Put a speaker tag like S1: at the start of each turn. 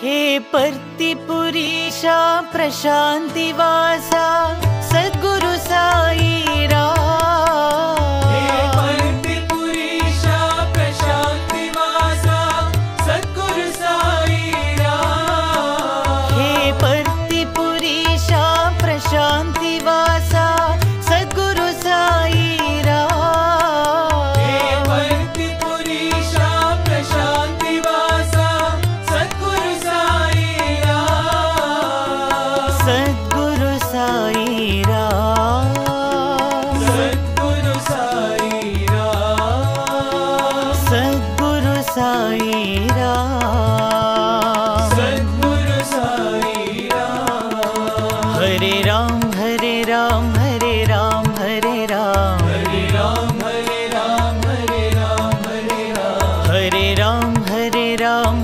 S1: हे पर्तिपुरीशा प्रशांतिवासा सद्गुरु Sai Ram.
S2: हे पर्तिपुरीशा प्रशांतिवासा सद्गुरु Sai Ram.
S1: हे पर्तिपुरीशा प्रशांतिवासा सद्गुरु Sai Ram.
S2: हे पर्तिपुरीशा प्रशांतिवासा सद्गुरु Sai Ram.
S1: सद्गुरु Sai Ram.
S2: सद्गुरु Sai Ram.
S1: सद्गुरु Sai Ram.
S2: सद्गुरु Sai Ram.
S1: हरे Ram हरे Ram हरे Ram हरे Ram.
S2: हरे Ram हरे Ram हरे Ram हरे Ram.
S1: हरे Ram हरे Ram